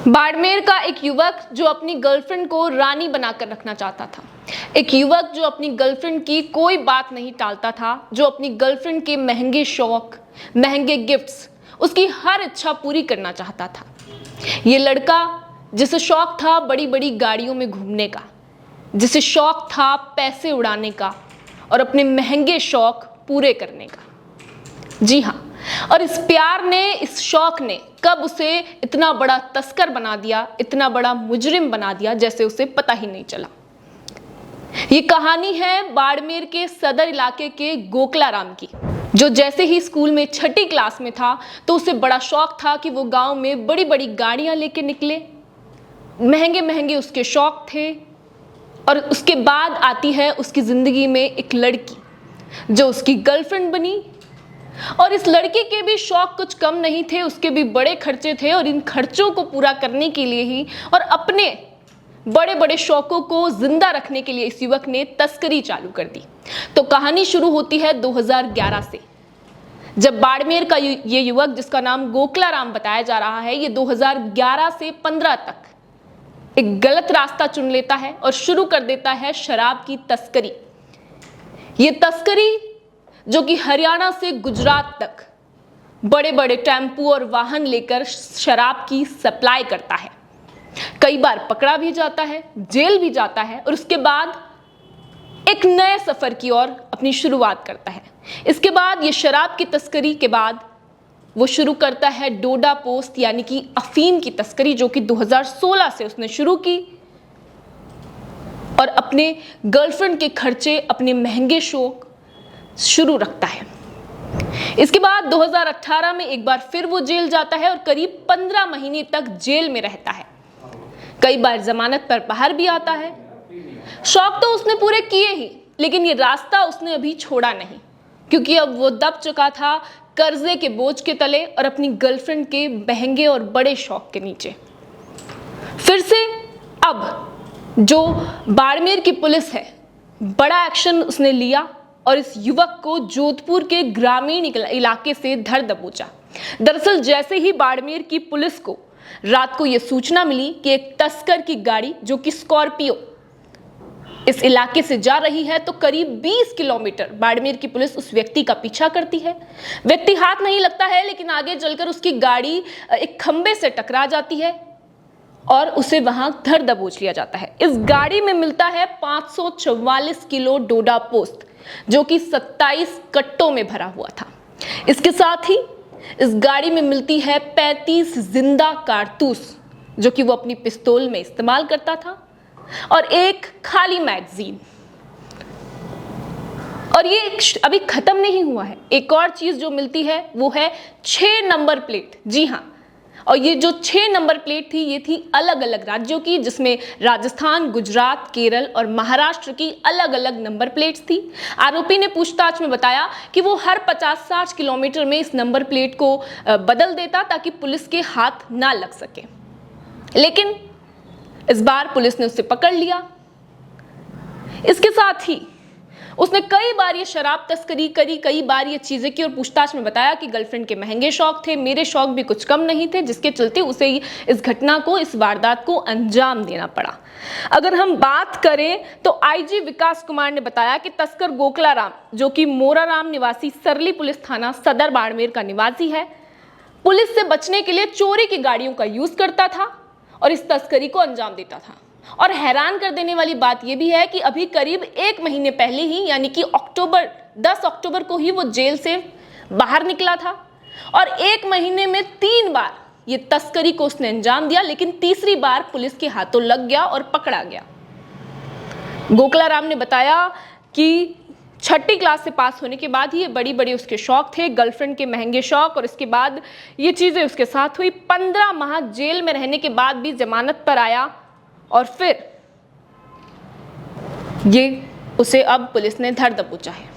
बाड़मेर का एक युवक जो अपनी गर्लफ्रेंड को रानी बनाकर रखना चाहता था। एक युवक जो अपनी गर्लफ्रेंड की कोई बात नहीं टालता था, जो अपनी गर्लफ्रेंड के महंगे शौक, महंगे गिफ्ट्स, उसकी हर इच्छा पूरी करना चाहता था। ये लड़का जिसे शौक था बड़ी बड़ी गाड़ियों में घूमने का, जिसे शौक था पैसे उड़ाने का और अपने महंगे शौक पूरे करने का। जी हाँ, और इस प्यार ने, इस शौक ने कब उसे इतना बड़ा तस्कर बना दिया, इतना बड़ा मुजरिम बना दिया, जैसे उसे पता ही नहीं चला। ये कहानी है बाड़मेर के सदर इलाके के गोकलाराम की, जो जैसे ही स्कूल में छठी क्लास में था तो उसे बड़ा शौक था कि वो गांव में बड़ी बड़ी गाड़ियां लेके निकले, महंगे महंगे उसके शौक थे। और उसके बाद आती है उसकी जिंदगी में एक लड़की जो उसकी गर्लफ्रेंड बनी। और इस लड़के के भी शौक कुछ कम नहीं थे, उसके भी बड़े खर्चे थे। और इन खर्चों को पूरा करने के लिए ही और अपने बड़े बड़े शौकों को जिंदा रखने के लिए इस युवक ने तस्करी चालू कर दी। तो कहानी शुरू होती है 2011 से, जब बाड़मेर का ये युवक, जिसका नाम गोकलाराम बताया जा रहा है, ये 2011 से 15 तक एक गलत रास्ता चुन लेता है और शुरू कर देता है शराब की तस्करी। ये तस्करी जो कि हरियाणा से गुजरात तक बड़े बड़े टेम्पू और वाहन लेकर शराब की सप्लाई करता है। कई बार पकड़ा भी जाता है, जेल भी जाता है और उसके बाद एक नए सफर की ओर अपनी शुरुआत करता है। इसके बाद ये शराब की तस्करी के बाद वो शुरू करता है डोडा पोस्त यानी कि अफीम की तस्करी, जो कि 2016 से उसने शुरू की। और अपने गर्लफ्रेंड के खर्चे, अपने महंगे शौक शुरू रखता है। इसके बाद 2018 में एक बार फिर वो जेल जाता है और करीब 15 महीने तक जेल में रहता है। कई बार जमानत पर बाहर भी आता है। शौक तो उसने पूरे किए ही, लेकिन ये रास्ता उसने अभी छोड़ा नहीं, क्योंकि अब वो दब चुका था कर्जे के बोझ के तले और अपनी गर्लफ्रेंड के महंगे और बड़े शौक के नीचे। फिर से अब जो बाड़मेर की पुलिस है, बड़ा एक्शन उसने लिया और इस युवक को जोधपुर के ग्रामीण इलाके से धर दबोचा। दरअसल जैसे ही बाड़मेर की पुलिस को रात को यह सूचना मिली कि एक तस्कर की गाड़ी, जो कि स्कॉर्पियो, इस इलाके से जा रही है, तो करीब 20 किलोमीटर बाड़मेर की पुलिस उस व्यक्ति का पीछा करती है। व्यक्ति हाथ नहीं लगता है, लेकिन आगे चलकर उसकी गाड़ी एक खंबे से टकरा जाती है और उसे वहां धर दबोच लिया जाता है। इस गाड़ी में मिलता है 544 किलो डोडा पोस्त, जो कि 27 कट्टों में भरा हुआ था। इसके साथ ही इस गाड़ी में मिलती है 35 जिंदा कारतूस, जो कि वो अपनी पिस्तौल में इस्तेमाल करता था, और एक खाली मैगजीन। और ये अभी खत्म नहीं हुआ है, एक और चीज जो मिलती है वो है 6 नंबर प्लेट। जी हाँ, और ये जो 6 नंबर प्लेट थी, ये थी अलग अलग राज्यों की, जिसमें राजस्थान, गुजरात, केरल और महाराष्ट्र की अलग अलग नंबर प्लेट्स थी। आरोपी ने पूछताछ में बताया कि वो हर 50-60 किलोमीटर में इस नंबर प्लेट को बदल देता ताकि पुलिस के हाथ ना लग सके। लेकिन इस बार पुलिस ने उसे पकड़ लिया। इसके साथ ही उसने कई बार ये शराब तस्करी करी, कई बार ये चीजें की और पूछताछ में बताया कि गर्लफ्रेंड के महंगे शौक थे, मेरे शौक भी कुछ कम नहीं थे, जिसके चलते उसे इस घटना को, इस वारदात को अंजाम देना पड़ा। अगर हम बात करें तो आईजी विकास कुमार ने बताया कि तस्कर गोकलाराम, जो कि मोराराम निवासी सरली पुलिस थाना सदर बाड़मेर का निवासी है, पुलिस से बचने के लिए चोरी की गाड़ियों का यूज करता था और इस तस्करी को अंजाम देता था। और हैरान कर देने वाली बात यह भी है कि अभी करीब 1 महीने पहले ही, यानी कि 10 अक्टूबर को ही वो जेल से बाहर निकला था और 1 महीने में 3 बार ये तस्करी को उसने अंजाम दिया, लेकिन तीसरी बार पुलिस के हाथों लग गया और पकड़ा गया। गोकलाराम ने बताया कि छठी क्लास से पास होने के बाद ही ये बड़ी बड़ी उसके शौक थे, गर्लफ्रेंड के महंगे शौक, और इसके बाद ये चीजें उसके साथ हुई। 15 माह जेल में रहने के बाद भी जमानत पर आया और फिर ये उसे अब पुलिस ने धर दबोचा है।